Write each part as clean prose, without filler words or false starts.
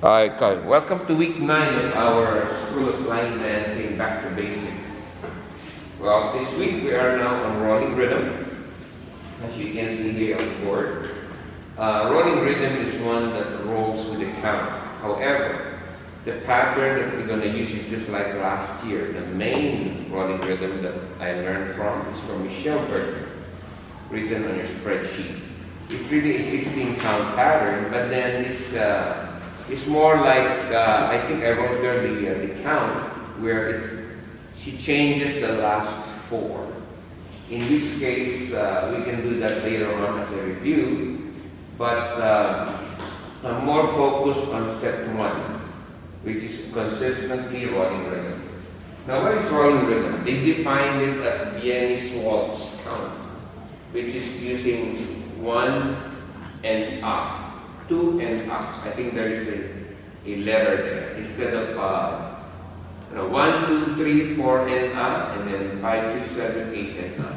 Okay, welcome to week 9 of our School of Line Dancing Back to Basics. Well, this week we are now on rolling rhythm, as you can see here on the board. Rolling rhythm is one that rolls with a count. However, the pattern that we're going to use is just like last year. The main rolling rhythm that I learned from is from Michelle Burton, written on your spreadsheet. It's really a 16-count pattern, but then it's more like, I think I wrote there the count, where she changes the last 4. In which case, we can do that later on as a review, but I'm more focused on set 1, which is consistently rolling rhythm. Now, what is rolling rhythm? They defined it as Viennese Waltz count, which is using 1 and up. 2 and up. I think there is a letter there. Instead of 1, 2, 3, 4 and up, and then 5, 6, 7, 8 and up.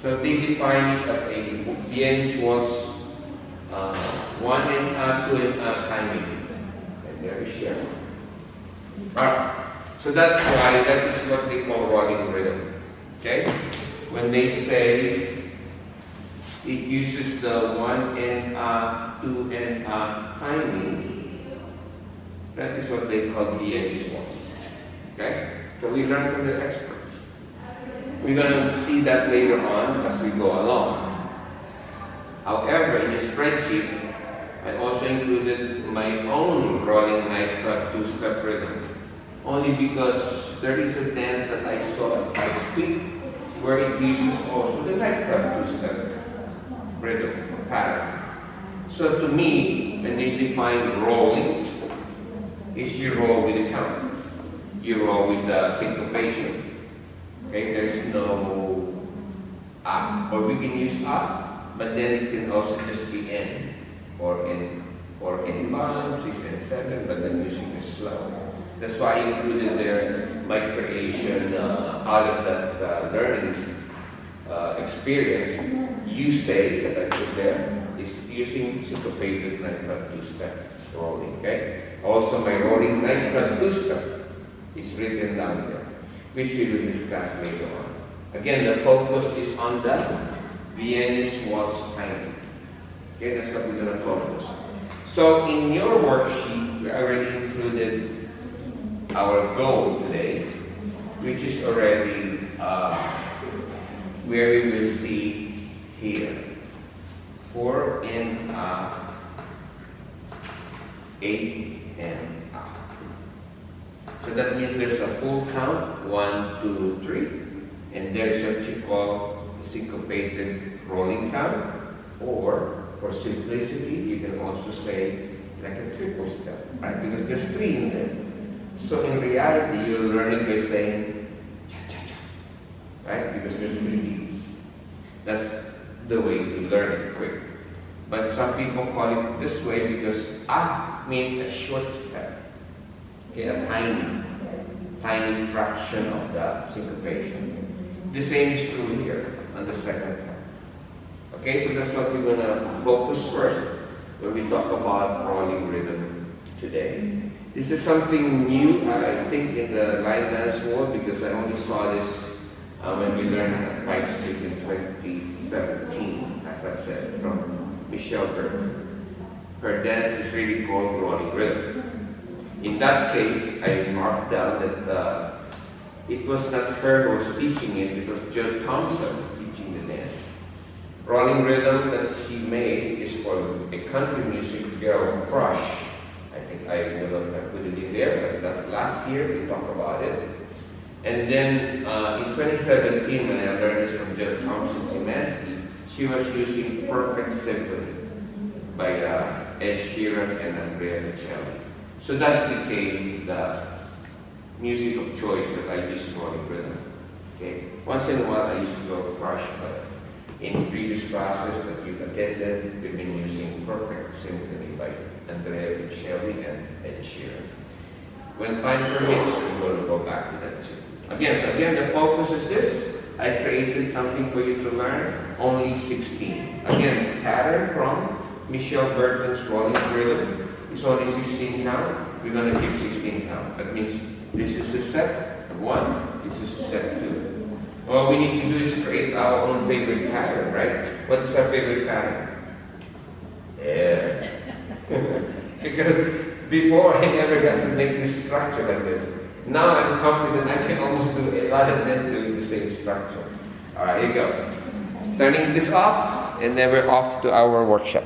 So they define it as a Viennese Waltz 1 and up, 2 and up timing. And there is share. Alright. So that's why that is what they call rolling rhythm. Okay? When they say it uses the 1 and up, 2 and up timing, that is what they call Viennese Waltz. Okay? So we learn from the experts. We're going to see that later on as we go along. However, in the spreadsheet, I also included my own rolling nightclub 2-step rhythm. Only because there is a dance that I saw at High Speed where it uses also the nightclub 2-step rhythm pattern. So to me, when they define rolling, is you roll with the count. You roll with the syncopation. Okay, there's no up, or we can use up, but then it can also just be N, or N 5, 6, and 7, but then music is slow. That's why I included there my creation out of that learning experience. You say that I put there is using syncopated nightclub 2-step rolling. Okay. Also, my rolling nightclub 2-step is written down there, which we will discuss later on. Again, the focus is on the Viennese Waltz timing. Okay, that's what we're going to focus. So, in your worksheet, we already included our goal today, which is already where we will see here 4 and up, 8 and up. So that means there's a full count, 1, 2, 3, and there's what you call the syncopated rolling count, or for simplicity, you can also say like a triple step, right? Because there's 3 in there. So in reality, you're learning by saying cha-cha-cha, right? Because there's 3 beats. That's the way to learn it quick. But some people call it this way because means a short step. Okay, a tiny fraction of the syncopation. The same is true here on the second part. Okay, so that's what we're going to focus first when we talk about rolling rhythm today. This is something new, I think, in the line dance world, because I only saw this when we learned at White Street in 2017, as I said, from Michelle Burton. Her dance is really called rolling rhythm. In that case, I marked down that it was not her who was teaching it, it was Joe Thompson teaching the dance. Rolling rhythm that she made is for a country music girl crush. I think I put it in there, but that last year we talked about it. And then in 2017, when I learned this from Jeff Thompson Zimansky, she was using Perfect Symphony by Ed Sheeran and Andrea Bocelli. So that became the music of choice that I used for rolling rhythm. Okay? Once in a while, I used to go crush, but in previous classes that you've attended, we've been using Perfect Symphony by Andrea Bocelli and Ed Sheeran. When time permits, we're going to go back to that too. Again, the focus is this. I created something for you to learn, only 16. Again, pattern from Michelle Burton's rolling rhythm, is only 16 count, we're going to keep 16 count. That means this is a set 1, this is a set 2. All we need to do is create our own favorite pattern, right? What is our favorite pattern? Yeah. Because before I never got to make this structure like this. Now I'm confident I can almost do a lot of them doing the same structure. Alright, here you go. Turning this off, and then we're off to our workshop.